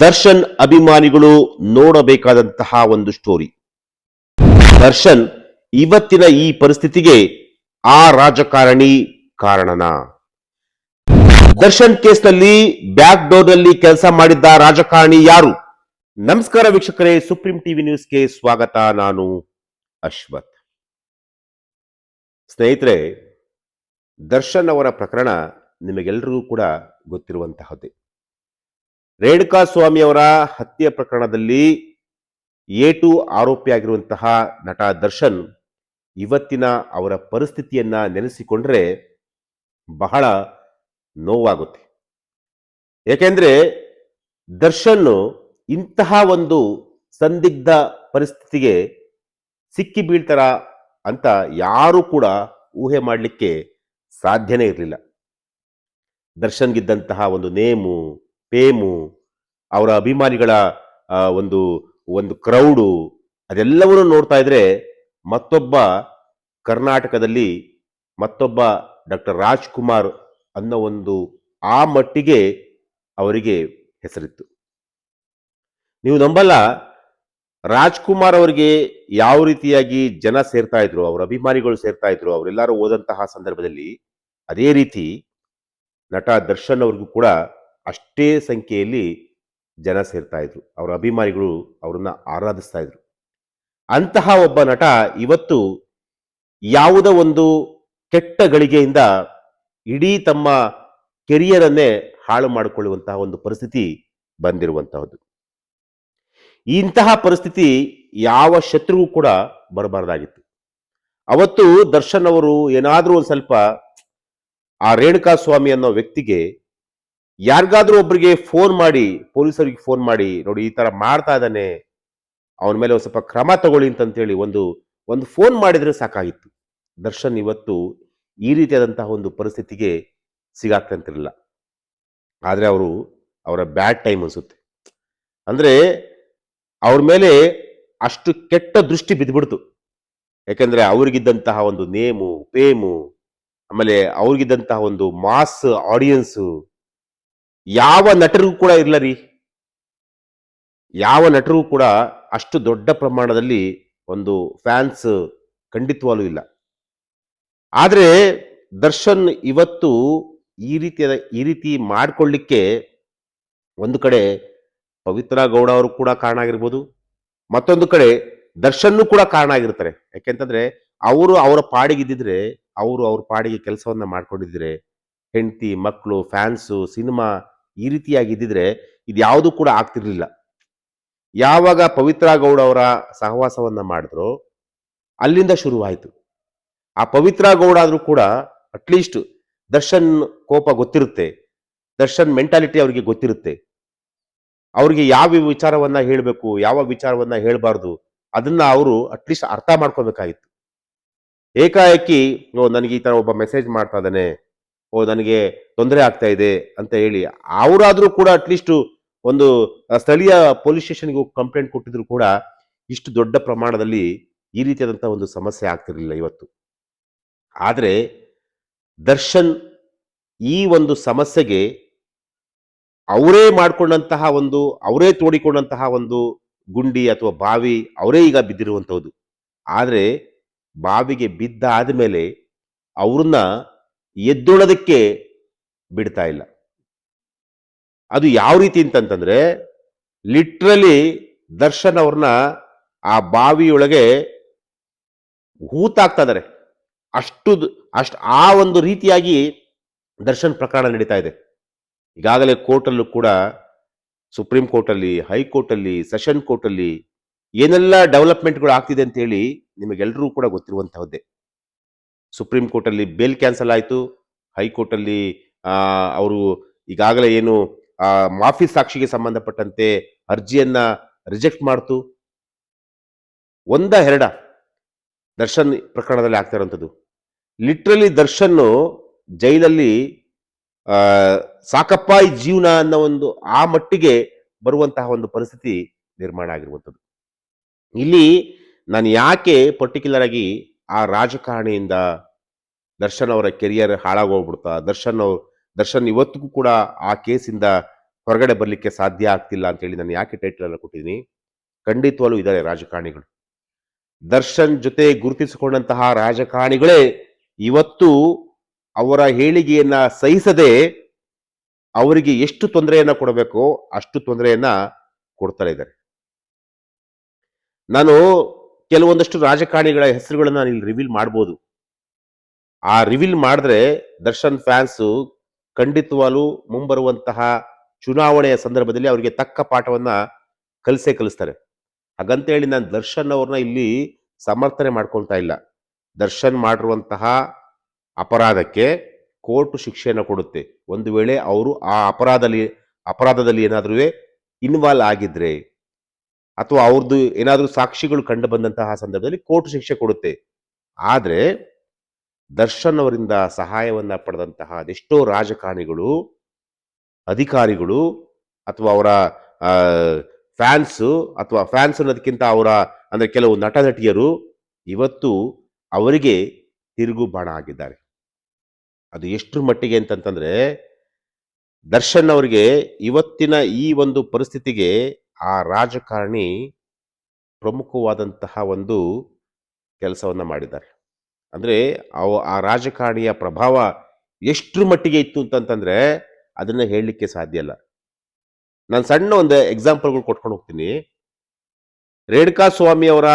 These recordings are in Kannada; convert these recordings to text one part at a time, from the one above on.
ದರ್ಶನ್ ಅಭಿಮಾನಿಗಳು ನೋಡಬೇಕಾದಂತಹ ಒಂದು ಸ್ಟೋರಿ. ದರ್ಶನ್ ಇವತ್ತಿನ ಈ ಪರಿಸ್ಥಿತಿಗೆ ಆ ರಾಜಕಾರಣಿ ಕಾರಣನ? ದರ್ಶನ್ ಕೇಸ್ನಲ್ಲಿ ಬ್ಯಾಕ್ ಡೋರ್ ನಲ್ಲಿ ಕೆಲಸ ಮಾಡಿದ್ದ ರಾಜಕಾರಣಿ ಯಾರು? ನಮಸ್ಕಾರ ವೀಕ್ಷಕರೇ, ಸುಪ್ರೀಂ ಟಿವಿ ನ್ಯೂಸ್ಗೆ ಸ್ವಾಗತ. ನಾನು ಅಶ್ವಥ್. ಸ್ನೇಹಿತರೆ, ದರ್ಶನ್ ಅವರ ಪ್ರಕರಣ ನಿಮಗೆಲ್ಲರಿಗೂ ಕೂಡ ಗೊತ್ತಿರುವಂತಹದ್ದೇ. ರೇಣುಕಾ ಸ್ವಾಮಿ ಅವರ ಹತ್ಯೆ ಪ್ರಕರಣದಲ್ಲಿ ಏಟು ಆರೋಪಿಯಾಗಿರುವಂತಹ ನಟ ದರ್ಶನ್ ಇವತ್ತಿನ ಅವರ ಪರಿಸ್ಥಿತಿಯನ್ನ ನೆನೆಸಿಕೊಂಡ್ರೆ ಬಹಳ ನೋವಾಗುತ್ತೆ. ಏಕೆಂದ್ರೆ ದರ್ಶನ್ ಇಂತಹ ಒಂದು ಸಂದಿಗ್ಧ ಪರಿಸ್ಥಿತಿಗೆ ಸಿಕ್ಕಿ ಬೀಳ್ತಾರ ಅಂತ ಯಾರು ಕೂಡ ಊಹೆ ಮಾಡಲಿಕ್ಕೆ ಸಾಧ್ಯನೇ ಇರಲಿಲ್ಲ. ದರ್ಶನ್ಗಿದ್ದಂತಹ ಒಂದು ನೇಮು, ಪೇಮು, ಅವರ ಅಭಿಮಾನಿಗಳ ಒಂದು ಒಂದು ಕ್ರೌಡು, ಅದೆಲ್ಲವನ್ನೂ ನೋಡ್ತಾ ಇದ್ರೆ ಮತ್ತೊಬ್ಬ ಕರ್ನಾಟಕದಲ್ಲಿ ಮತ್ತೊಬ್ಬ ಡಾಕ್ಟರ್ ರಾಜ್ಕುಮಾರ್ ಅನ್ನೋ ಒಂದು ಆ ಮಟ್ಟಿಗೆ ಅವರಿಗೆ ಹೆಸರಿತ್ತು. ನೀವು ನಂಬಲ್ಲ, ರಾಜ್ಕುಮಾರ್ ಅವರಿಗೆ ಯಾವ ರೀತಿಯಾಗಿ ಜನ ಸೇರ್ತಾ ಇದ್ರು, ಅವರ ಅಭಿಮಾನಿಗಳು ಸೇರ್ತಾ ಇದ್ರು, ಅವರೆಲ್ಲರೂ ಓದಂತಹ ಸಂದರ್ಭದಲ್ಲಿ ಅದೇ ರೀತಿ ನಟ ದರ್ಶನ್ ಅವ್ರಿಗೂ ಕೂಡ ಅಷ್ಟೇ ಸಂಖ್ಯೆಯಲ್ಲಿ ಜನ ಸೇರ್ತಾ ಇದ್ರು. ಅವರ ಅಭಿಮಾನಿಗಳು ಅವರನ್ನ ಆರಾಧಿಸ್ತಾ ಇದ್ರು. ಅಂತಹ ಒಬ್ಬ ನಟ ಇವತ್ತು ಯಾವುದೋ ಒಂದು ಕೆಟ್ಟ ಗಳಿಗೆಯಿಂದ ಇಡೀ ತಮ್ಮ ಕೆರಿಯರ್ ಅನ್ನೇ ಹಾಳು ಮಾಡಿಕೊಳ್ಳುವಂತಹ ಒಂದು ಪರಿಸ್ಥಿತಿ ಬಂದಿರುವಂತಹದ್ದು. ಇಂತಹ ಪರಿಸ್ಥಿತಿ ಯಾವ ಶತ್ರುಗೂ ಕೂಡ ಬರಬಾರ್ದಾಗಿತ್ತು. ಅವತ್ತು ದರ್ಶನ್ ಅವರು ಏನಾದ್ರೂ ಒಂದು ಸ್ವಲ್ಪ ಆ ರೇಣುಕಾ ಸ್ವಾಮಿ ಅನ್ನೋ ವ್ಯಕ್ತಿಗೆ ಯಾರಿಗಾದ್ರೂ ಒಬ್ಬರಿಗೆ ಫೋನ್ ಮಾಡಿ, ಪೊಲೀಸರಿಗೆ ಫೋನ್ ಮಾಡಿ, ನೋಡಿ ಈ ತರ ಮಾಡ್ತಾ ಇದ್ದಾನೆ, ಅವನ ಮೇಲೆ ಒಂದು ಸ್ವಲ್ಪ ಕ್ರಮ ತಗೊಳ್ಳಿ ಅಂತೇಳಿ ಒಂದು ಫೋನ್ ಮಾಡಿದ್ರೆ ಸಾಕಾಗಿತ್ತು. ದರ್ಶನ್ ಇವತ್ತು ಈ ರೀತಿಯಾದಂತಹ ಒಂದು ಪರಿಸ್ಥಿತಿಗೆ ಸಿಗಾಕ್ತಂತಿರಲಿಲ್ಲ. ಆದ್ರೆ ಅವರ ಬ್ಯಾಡ್ ಟೈಮ್ ಅನ್ಸುತ್ತೆ. ಅಂದ್ರೆ ಅವ್ರ ಮೇಲೆ ಅಷ್ಟು ಕೆಟ್ಟ ದೃಷ್ಟಿ ಬಿದ್ದುಬಿಡ್ತು. ಯಾಕಂದ್ರೆ ಅವ್ರಿಗಿದ್ದಂತಹ ಒಂದು ನೇಮು, ಪೇಮು, ಆಮೇಲೆ ಅವ್ರಿಗಿದ್ದಂತಹ ಒಂದು ಮಾಸ್ ಆಡಿಯನ್ಸ್ ಯಾವ ನಟರಿಗೂ ಕೂಡ ಇಲ್ಲ ರೀ. ಯಾವ ನಟರಿಗೂ ಕೂಡ ಅಷ್ಟು ದೊಡ್ಡ ಪ್ರಮಾಣದಲ್ಲಿ ಒಂದು ಫ್ಯಾನ್ಸ್ ಖಂಡಿತವಾಗ್ಲೂ ಇಲ್ಲ. ಆದ್ರೆ ದರ್ಶನ್ ಇವತ್ತು ಈ ರೀತಿ ಮಾಡ್ಕೊಳ್ಳಿಕ್ಕೆ ಒಂದು ಕಡೆ ಪವಿತ್ರ ಗೌಡ ಅವರು ಕೂಡ ಕಾರಣ ಆಗಿರ್ಬೋದು, ಮತ್ತೊಂದು ಕಡೆ ದರ್ಶನ್ ಕೂಡ ಕಾರಣ ಆಗಿರ್ತಾರೆ. ಯಾಕೆಂತಂದ್ರೆ ಅವರ ಪಾಡಿಗೆ ಇದ್ದಿದ್ರೆ, ಅವ್ರ ಪಾಡಿಗೆ ಕೆಲಸವನ್ನ ಮಾಡ್ಕೊಂಡಿದ್ರೆ, ಹೆಂಡತಿ, ಮಕ್ಕಳು, ಫ್ಯಾನ್ಸು, ಸಿನಿಮಾ ಈ ರೀತಿಯಾಗಿ ಇದ್ದಿದ್ರೆ ಇದ್ಯಾವುದು ಕೂಡ ಆಗ್ತಿರ್ಲಿಲ್ಲ. ಯಾವಾಗ ಪವಿತ್ರ ಗೌಡ ಅವರ ಸಹವಾಸವನ್ನ ಮಾಡಿದ್ರು ಅಲ್ಲಿಂದ ಶುರುವಾಯಿತು. ಆ ಪವಿತ್ರ ಗೌಡ ಆದ್ರೂ ಕೂಡ ಅಟ್ಲೀಸ್ಟ್ ದರ್ಶನ್ ಕೋಪ ಗೊತ್ತಿರುತ್ತೆ, ದರ್ಶನ್ ಮೆಂಟಾಲಿಟಿ ಅವರಿಗೆ ಗೊತ್ತಿರುತ್ತೆ. ಅವ್ರಿಗೆ ಯಾವ ವಿಚಾರವನ್ನ ಹೇಳಬೇಕು, ಯಾವ ವಿಚಾರವನ್ನ ಹೇಳಬಾರ್ದು ಅದನ್ನ ಅವರು ಅಟ್ಲೀಸ್ಟ್ ಅರ್ಥ ಮಾಡ್ಕೋಬೇಕಾಗಿತ್ತು. ಏಕಾಏಕಿ ನನಗೆ ಈ ತರ ಒಬ್ಬ ಮೆಸೇಜ್ ಮಾಡ್ತಾ ಇದ್ದಾನೆ, ನನಗೆ ತೊಂದರೆ ಆಗ್ತಾ ಇದೆ ಅಂತ ಹೇಳಿ ಅವರಾದ್ರೂ ಕೂಡ ಅಟ್ಲೀಸ್ಟ್ ಒಂದು ಸ್ಥಳೀಯ ಪೊಲೀಸ್ ಸ್ಟೇಷನ್ಗೆ ಹೋಗಿ ಕಂಪ್ಲೇಂಟ್ ಕೊಟ್ಟಿದ್ರು ಕೂಡ ಇಷ್ಟು ದೊಡ್ಡ ಪ್ರಮಾಣದಲ್ಲಿ ಈ ರೀತಿಯಾದಂತಹ ಒಂದು ಸಮಸ್ಯೆ ಆಗ್ತಿರ್ಲಿಲ್ಲ ಇವತ್ತು. ಆದ್ರೆ ದರ್ಶನ್ ಈ ಒಂದು ಸಮಸ್ಯೆಗೆ ಅವರೇ ತೋಡಿಕೊಂಡಂತಹ ಒಂದು ಗುಂಡಿ ಅಥವಾ ಬಾವಿ ಅವರೇ ಈಗ ಬಿದ್ದಿರುವಂತಹದ್ದು. ಆದ್ರೆ ಬಾವಿಗೆ ಬಿದ್ದ ಆದ್ಮೇಲೆ ಅವ್ರನ್ನ ಎದ್ದೊಳೋದಕ್ಕೆ ಬಿಡ್ತಾ ಇಲ್ಲ. ಅದು ಯಾವ ರೀತಿ ಅಂತಂತಂದ್ರೆ ಲಿಟ್ರಲಿ ದರ್ಶನ್ ಅವ್ರನ್ನ ಆ ಬಾವಿಯೊಳಗೆ ಹೂತಾಕ್ತಾ ಇದಾರೆ. ಅಷ್ಟು ಆ ಒಂದು ರೀತಿಯಾಗಿ ದರ್ಶನ್ ಪ್ರಕರಣ ನಡೀತಾ ಇದೆ. ಈಗಾಗಲೇ ಕೋರ್ಟಲ್ಲೂ ಕೂಡ, ಸುಪ್ರೀಂ ಕೋರ್ಟ್ ಅಲ್ಲಿ, ಹೈಕೋರ್ಟ್ ಅಲ್ಲಿ, ಸೆಷನ್ ಕೋರ್ಟ್ ಅಲ್ಲಿ ಏನೆಲ್ಲ ಡೆವಲಪ್ಮೆಂಟ್ಗಳು ಆಗ್ತಿದೆ ಅಂತ ಹೇಳಿ ನಿಮಗೆಲ್ಲರೂ ಕೂಡ ಗೊತ್ತಿರುವಂತಹದ್ದೇ. ಸುಪ್ರೀಂ ಕೋರ್ಟ್ ಅಲ್ಲಿ ಬೇಲ್ ಕ್ಯಾನ್ಸಲ್ ಆಯಿತು. ಹೈಕೋರ್ಟ್ ಅಲ್ಲಿ ಅವರು ಈಗಾಗಲೇ ಏನು ಮಾಫಿ ಸಾಕ್ಷಿಗೆ ಸಂಬಂಧಪಟ್ಟಂತೆ ಅರ್ಜಿಯನ್ನ ರಿಜೆಕ್ಟ್ ಮಾಡ್ತು. ಎರಡ ದರ್ಶನ್ ಪ್ರಕರಣದಲ್ಲಿ ಆಗ್ತಾ ಇರುವಂಥದ್ದು. ಲಿಟ್ರಲಿ ದರ್ಶನ್ ಜೈಲಲ್ಲಿ ಸಾಕಪ್ಪ ಈ ಜೀವನ ಅನ್ನೋ ಒಂದು ಆ ಮಟ್ಟಿಗೆ ಬರುವಂತಹ ಒಂದು ಪರಿಸ್ಥಿತಿ ನಿರ್ಮಾಣ ಆಗಿರುವಂಥದ್ದು. ಇಲ್ಲಿ ನಾನು ಯಾಕೆ ಪರ್ಟಿಕ್ಯುಲರ್ ಆಗಿ ಆ ರಾಜಕಾರಣಿಯಿಂದ ದರ್ಶನ್ ಅವರ ಕೆರಿಯರ್ ಹಾಳಾಗೋಗ್ಬಿಡ್ತಾ, ದರ್ಶನ್ ಇವತ್ತಿಗೂ ಕೂಡ ಆ ಕೇಸಿಂದ ಹೊರಗಡೆ ಬರಲಿಕ್ಕೆ ಸಾಧ್ಯ ಆಗ್ತಿಲ್ಲ ಅಂತೇಳಿ ನಾನು ಯಾಕೆ ಟೈಟಲ್ ಅನ್ನು ಕೊಟ್ಟಿದ್ದೀನಿ. ಖಂಡಿತವಾಗ್ಲೂ ಇದ್ದಾರೆ ರಾಜಕಾರಣಿಗಳು. ದರ್ಶನ್ ಜೊತೆ ಗುರುತಿಸಿಕೊಂಡಂತಹ ರಾಜಕಾರಣಿಗಳೇ ಇವತ್ತು ಅವರ ಹೇಳಿಕೆಯನ್ನ ಸಹಿಸದೆ ಅವರಿಗೆ ಎಷ್ಟು ತೊಂದರೆಯನ್ನ ಕೊಡಬೇಕೋ ಅಷ್ಟು ತೊಂದರೆಯನ್ನ ಕೊಡ್ತಾ ಇದ್ದಾರೆ. ನಾನು ಕೆಲವೊಂದಷ್ಟು ರಾಜಕಾರಣಿಗಳ ಹೆಸರುಗಳನ್ನ ನಾನು ಇಲ್ಲಿ ರಿವೀಲ್ ಮಾಡ್ಬೋದು. ಆ ರಿವೀಲ್ ಮಾಡಿದ್ರೆ ದರ್ಶನ್ ಫ್ಯಾನ್ಸ್ ಖಂಡಿತವಾಗ್ಲೂ ಮುಂಬರುವಂತಹ ಚುನಾವಣೆಯ ಸಂದರ್ಭದಲ್ಲಿ ಅವರಿಗೆ ತಕ್ಕ ಪಾಠವನ್ನ ಕಲಿಸ್ತಾರೆ. ಹಾಗಂತೇಳಿ ನಾನು ದರ್ಶನ್ ಅವ್ರನ್ನ ಇಲ್ಲಿ ಸಮರ್ಥನೆ ಮಾಡ್ಕೊಳ್ತಾ ಇಲ್ಲ. ದರ್ಶನ್ ಮಾಡಿರುವಂತಹ ಅಪರಾಧಕ್ಕೆ ಕೋರ್ಟ್ ಶಿಕ್ಷೆಯನ್ನು ಕೊಡುತ್ತೆ. ಒಂದು ವೇಳೆ ಅವರು ಆ ಅಪರಾಧದಲ್ಲಿ ಏನಾದ್ರೂ ಇನ್ವಾಲ್ವ್ ಆಗಿದ್ರೆ ಅಥವಾ ಅವ್ರದ್ದು ಏನಾದ್ರೂ ಸಾಕ್ಷಿಗಳು ಕಂಡು ಬಂದಂತಹ ಸಂದರ್ಭದಲ್ಲಿ ಕೋರ್ಟ್ ಶಿಕ್ಷೆ ಕೊಡುತ್ತೆ. ಆದ್ರೆ ದರ್ಶನ್ ಅವರಿಂದ ಸಹಾಯವನ್ನ ಪಡೆದಂತಹ ಅದೆಷ್ಟೋ ರಾಜಕಾರಣಿಗಳು, ಅಧಿಕಾರಿಗಳು ಅಥವಾ ಅವರ ಫ್ಯಾನ್ಸ್ ಅಥವಾ ಫ್ಯಾನ್ಸ್ ಅನ್ನೋದಕ್ಕಿಂತ ಅವರ ಅಂದ್ರೆ ಕೆಲವು ನಟ ನಟಿಯರು ಇವತ್ತು ಅವರಿಗೆ ತಿರುಗು ಬಾಣ ಆಗಿದ್ದಾರೆ. ಅದು ಎಷ್ಟರ ಮಟ್ಟಿಗೆ ಅಂತಂತಂದ್ರೆ ದರ್ಶನ್ ಅವರಿಗೆ ಇವತ್ತಿನ ಈ ಒಂದು ಪರಿಸ್ಥಿತಿಗೆ ಆ ರಾಜಕಾರಣಿ ಪ್ರಮುಖವಾದಂತಹ ಒಂದು ಕೆಲಸವನ್ನ ಮಾಡಿದ್ದಾರೆ. ಅಂದ್ರೆ ಆ ರಾಜಕಾರಣಿಯ ಪ್ರಭಾವ ಎಷ್ಟರ ಮಟ್ಟಿಗೆ ಇತ್ತು ಅಂತಂತಂದ್ರೆ ಅದನ್ನ ಹೇಳಲಿಕ್ಕೆ ಸಾಧ್ಯ ಇಲ್ಲ. ನಾನು ಸಣ್ಣ ಒಂದು ಎಕ್ಸಾಂಪಲ್ಗಳು ಕೊಟ್ಕೊಂಡು ಹೋಗ್ತೀನಿ. ರೇಣುಕಾ ಸ್ವಾಮಿ ಅವರ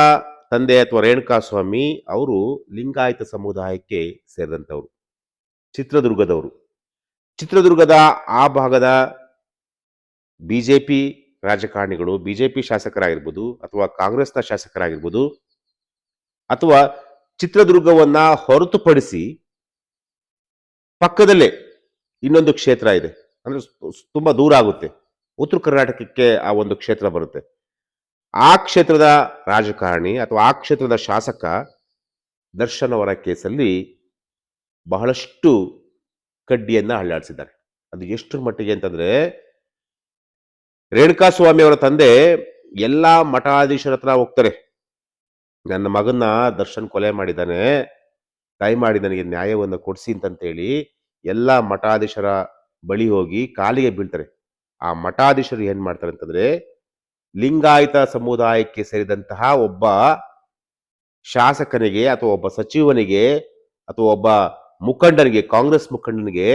ತಂದೆ ಅಥವಾ ರೇಣುಕಾ ಸ್ವಾಮಿ ಅವರು ಲಿಂಗಾಯತ ಸಮುದಾಯಕ್ಕೆ ಸೇರಿದಂಥವ್ರು, ಚಿತ್ರದುರ್ಗದವರು. ಚಿತ್ರದುರ್ಗದ ಆ ಭಾಗದ ಬಿಜೆಪಿ ರಾಜಕಾರಣಿಗಳು, ಬಿಜೆಪಿ ಶಾಸಕರಾಗಿರ್ಬೋದು ಅಥವಾ ಕಾಂಗ್ರೆಸ್ನ ಶಾಸಕರಾಗಿರ್ಬೋದು ಅಥವಾ ಚಿತ್ರದುರ್ಗವನ್ನ ಹೊರತುಪಡಿಸಿ ಪಕ್ಕದಲ್ಲೇ ಇನ್ನೊಂದು ಕ್ಷೇತ್ರ ಇದೆ, ಅಂದ್ರೆ ತುಂಬಾ ದೂರ ಆಗುತ್ತೆ, ಉತ್ತರ ಕರ್ನಾಟಕಕ್ಕೆ ಆ ಒಂದು ಕ್ಷೇತ್ರ ಬರುತ್ತೆ. ಆ ಕ್ಷೇತ್ರದ ರಾಜಕಾರಣಿ ಅಥವಾ ಆ ಕ್ಷೇತ್ರದ ಶಾಸಕ ದರ್ಶನ್ ಅವರ ಕೇಸಲ್ಲಿ ಬಹಳಷ್ಟು ಕಡ್ಡಿಯನ್ನ ಅಳ್ಳಾಡಿಸಿದ್ದಾರೆ. ಅದು ಎಷ್ಟರ ಮಟ್ಟಿಗೆ ಅಂತಂದ್ರೆ ರೇಣುಕಾ ಸ್ವಾಮಿ ಅವರ ತಂದೆ ಎಲ್ಲಾ ಮಠಾಧೀಶರ ಹತ್ರ ಹೋಗ್ತಾರೆ. ನನ್ನ ಮಗನ್ನ ದರ್ಶನ್ ಕೊಲೆ ಮಾಡಿದ್ದಾನೆ, ದಯಮಾಡಿ ನನಗೆ ನ್ಯಾಯವನ್ನು ಕೊಡಿಸಿ ಅಂತಂತೇಳಿ ಎಲ್ಲಾ ಮಠಾಧೀಶರ ಬಳಿ ಹೋಗಿ ಕಾಲಿಗೆ ಬೀಳ್ತಾರೆ. ಆ ಮಠಾಧೀಶರು ಏನ್ ಮಾಡ್ತಾರೆ ಅಂತಂದ್ರೆ ಲಿಂಗಾಯತ ಸಮುದಾಯಕ್ಕೆ ಸೇರಿದಂತಹ ಒಬ್ಬ ಶಾಸಕನಿಗೆ ಅಥವಾ ಒಬ್ಬ ಸಚಿವನಿಗೆ ಅಥವಾ ಒಬ್ಬ ಮುಖಂಡನಿಗೆ, ಕಾಂಗ್ರೆಸ್ ಮುಖಂಡನಿಗೆ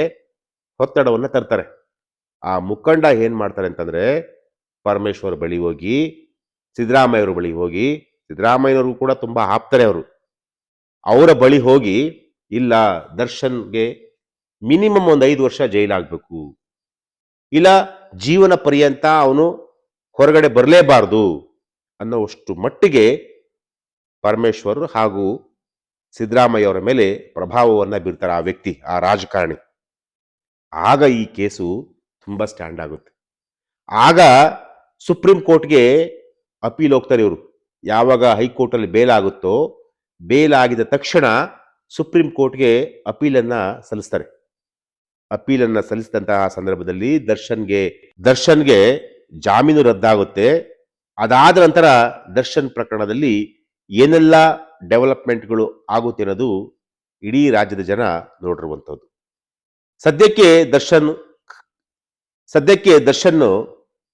ಒತ್ತಡವನ್ನ ತರ್ತಾರೆ. ಆ ಮುಖಂಡ ಏನ್ ಮಾಡ್ತಾರೆ ಅಂತಂದ್ರೆ ಪರಮೇಶ್ವರ್ ಬಳಿ ಹೋಗಿ, ಸಿದ್ದರಾಮಯ್ಯವ್ರ ಬಳಿ ಹೋಗಿ, ಸಿದ್ದರಾಮಯ್ಯವ್ರಿಗೂ ಕೂಡ ತುಂಬಾ ಆಪ್ತಾರೆ ಅವರು, ಅವರ ಬಳಿ ಹೋಗಿ ಇಲ್ಲ ದರ್ಶನ್ಗೆ ಮಿನಿಮಮ್ ಒಂದು 5 ವರ್ಷ ಜೈಲಾಗಬೇಕು, ಇಲ್ಲ ಜೀವನ ಪರ್ಯಂತ ಅವನು ಹೊರಗಡೆ ಬರಲೇಬಾರದು ಅನ್ನೋಷ್ಟು ಮಟ್ಟಿಗೆ ಪರಮೇಶ್ವರ್ ಹಾಗೂ ಸಿದ್ದರಾಮಯ್ಯ ಅವರ ಮೇಲೆ ಪ್ರಭಾವವನ್ನ ಬೀರ್ತಾರೆ ಆ ವ್ಯಕ್ತಿ, ಆ ರಾಜಕಾರಣಿ. ಆಗ ಈ ಕೇಸು ತುಂಬಾ ಸ್ಟ್ಯಾಂಡ್ ಆಗುತ್ತೆ. ಆಗ ಸುಪ್ರೀಂ ಕೋರ್ಟ್ಗೆ ಅಪೀಲ್ ಹೋಗ್ತಾರೆ ಇವರು. ಯಾವಾಗ ಹೈಕೋರ್ಟ್ ಅಲ್ಲಿ ಬೇಲ್ ಆಗುತ್ತೋ, ಬೇಲ್ ಆಗಿದ ತಕ್ಷಣ ಸುಪ್ರೀಂ ಕೋರ್ಟ್ಗೆ ಅಪೀಲನ್ನ ಸಲ್ಲಿಸ್ತಾರೆ. ಅಪೀಲನ್ನ ಸಲ್ಲಿಸಿದಂತಹ ಸಂದರ್ಭದಲ್ಲಿ ದರ್ಶನ್ಗೆ ಜಾಮೀನು ರದ್ದಾಗುತ್ತೆ. ಅದಾದ ನಂತರ ದರ್ಶನ್ ಪ್ರಕರಣದಲ್ಲಿ ಏನೆಲ್ಲ ಡೆವಲಪ್ಮೆಂಟ್ಗಳು ಆಗುತ್ತೆ ಅನ್ನೋದು ಇಡೀ ರಾಜ್ಯದ ಜನ ನೋಡಿರುವಂಥದ್ದು. ಸದ್ಯಕ್ಕೆ ದರ್ಶನ್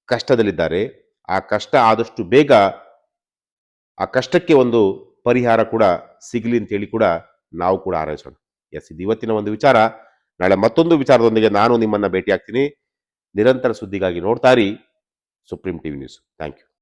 ಕಷ್ಟದಲ್ಲಿದ್ದಾರೆ. ಆ ಕಷ್ಟ ಆದಷ್ಟು ಬೇಗ ಆ ಕಷ್ಟಕ್ಕೆ ಒಂದು ಪರಿಹಾರ ಕೂಡ ಸಿಗಲಿ ಅಂತೇಳಿ ಕೂಡ ನಾವು ಕೂಡ ಹಾರೈಸೋಣ. ಎಸ್, ಇದು ಇವತ್ತಿನ ಒಂದು ವಿಚಾರ. ನಾಳೆ ಮತ್ತೊಂದು ವಿಚಾರದೊಂದಿಗೆ ನಾನು ನಿಮ್ಮನ್ನ ಭೇಟಿ ಆಗ್ತೀನಿ. ನಿರಂತರ ಸುದ್ದಿಗಾಗಿ ನೋಡ್ತಾ ಇರಿ Supreme TV News. Thank you.